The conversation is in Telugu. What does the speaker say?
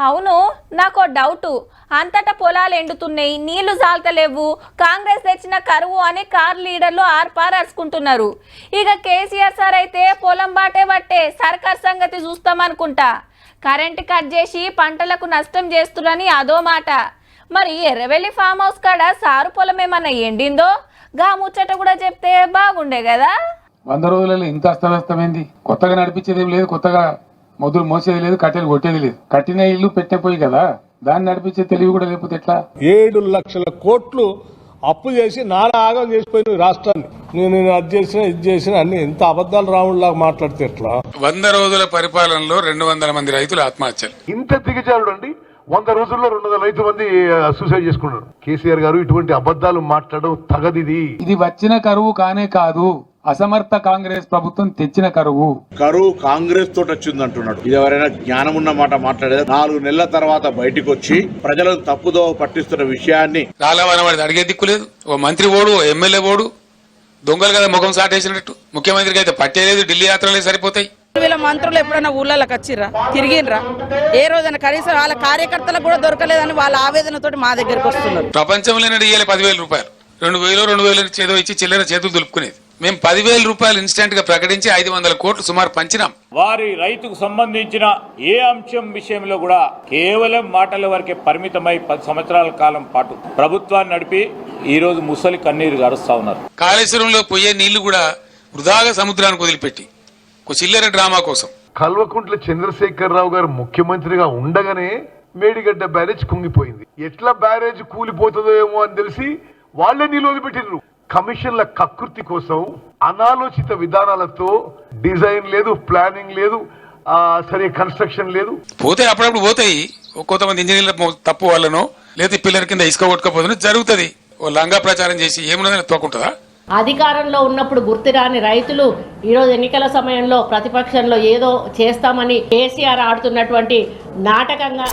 అవును, నాకు డౌటు. అంతటా పొలాలు ఎండుతున్నాయి, నీళ్లు జాలతలేవు, కాంగ్రెస్ తెచ్చిన కరువు అని కార్ లీడర్లు ఆర్పారసుకుంటున్నారు. ఇక కేసీఆర్ సార్ అయితే పొలం బాటే బట్టే సర్కార్ సంగతి చూస్తామనుకుంటా. కరెంటు కట్ చేసి పంటలకు నష్టం చేస్తురని అదో మాట. మరి ఎర్రవెల్లి ఫామ్ హౌస్ కాడ సారు పొలం ఏమన్నా ఎండిందో గా ముచ్చట కూడా చెప్తే బాగుండే కదా. 100 రోజులలో ఇంత అస్తవ్యస్తమైంది. కొత్తగా నడిపించేది లేదు, కొత్తగా మొదలు మోసేది లేదు, కట్టెలు కొట్టేది లేదు. కట్టిన ఇల్లు పెట్టిపోయి కదా, దాన్ని నడిపించే తెలివి కూడా లేకపోతే ఎట్లా? 7 లక్షల కోట్లు అప్పు చేసి నానా ఆగం చేసిపోయిన రాష్ట్రాన్ని. నేను అది చేసిన ఇది చేసిన అన్ని ఎంత అబద్దాలు రాముడిలాగా మాట్లాడితే ఎట్లా? 100 రోజుల పరిపాలనలో 200 మంది రైతులు ఆత్మహత్యలు. ఇంత దిగజారుడు అండి. 100 రోజుల్లో 205 మంది సూసైడ్ చేసుకున్నారు. కేసీఆర్ గారు ఇటువంటి అబద్దాలు మాట్లాడడం తగదిది. ఇది వచ్చిన కరువు కానే కాదు, అసమర్థ కాంగ్రెస్ ప్రభుత్వం తెచ్చిన కరువు. కరువు కాంగ్రెస్ తోటి వచ్చింది అంటున్నాడు. ఇది ఎవరైనా జ్ఞానం ఉన్న మాట మాట్లాడేది? 4 నెలల తర్వాత బయటకు వచ్చి ప్రజలను తప్పుదో పట్టిస్తున్న విషయాన్ని రాలవాడి అడిగే దిక్కు లేదు. ఓ మంత్రి ఓడు, ఎమ్మెల్యే ఓడు, దొంగలు కదా ముఖం సాటేసినట్టు. ముఖ్యమంత్రికి అయితే పట్టేలేదు, ఢిల్లీ యాత్రలే సరిపోతాయి. వీళ్ళ మంత్రులు ఎప్పుడైనా ఊళ్ళకి వచ్చిర్రా, తిరిగినరా? ఏ రోజైనా కనీసం వాళ్ళ కార్యకర్తలకు కూడా దొరకలేదని వాళ్ళ ఆవేదనతో మా దగ్గరకు వస్తున్నారు. ప్రపంచంలో ఇయ్యాలి 10,000 రూపాయలు, 2,000 చేదో ఇచ్చి చిల్లర చేతులు దులుపుకునేది. మేము 10,000 రూపాయలు ఇన్స్టెంట్ గా ప్రకటించి 500 కోట్లు సుమారు పంచినాం. వారి రైతుకు సంబంధించిన ఏ అంశం విషయంలో కూడా కేవలం మాటల వరకే పరిమితమై 10 సంవత్సరాల కాలం పాటు ప్రభుత్వాన్ని నడిపి ఈ రోజు ముసలి కన్నీరు గారుస్తా ఉన్నారు. కాళేశ్వరంలో పోయే నీళ్లు కూడా వృధాగా సముద్రానికి వదిలిపెట్టి ఒక చిల్లర డ్రామా కోసం. కల్వకుంట్ల చంద్రశేఖరరావు గారు ముఖ్యమంత్రిగా ఉండగానే మేడిగడ్డ బ్యారేజ్ కుంగిపోయింది. ఎట్లా బ్యారేజ్ కూలిపోతుందో ఏమో అని తెలిసి వాళ్లే నీళ్ళు వదిలిపెట్టిర్రు. కమిషన్ల కకృతి కోసం అనాలోచిత విధానాలతో డిజైన్ లేదు, ప్లానింగ్ లేదు, సరే కన్స్ట్రక్షన్ లేదు. పోతే అప్పుడప్పుడు పోతాయి. కొంతమంది ఇంజనీర్ల తప్పు వల్లనో లేదా పిల్లల కింద ఇసుక కొట్టుకపోతే జరుగుతుంది. ఓ లంగా ప్రచారం చేసి ఏమున్నదని తోకుంటుందా? అధికారంలో ఉన్నప్పుడు గుర్తురాని రైతులు ఈరోజు ఎన్నికల సమయంలో ప్రతిపక్షంలో ఏదో చేస్తామని కేసీఆర్ ఆడుతున్నటువంటి నాటకంగా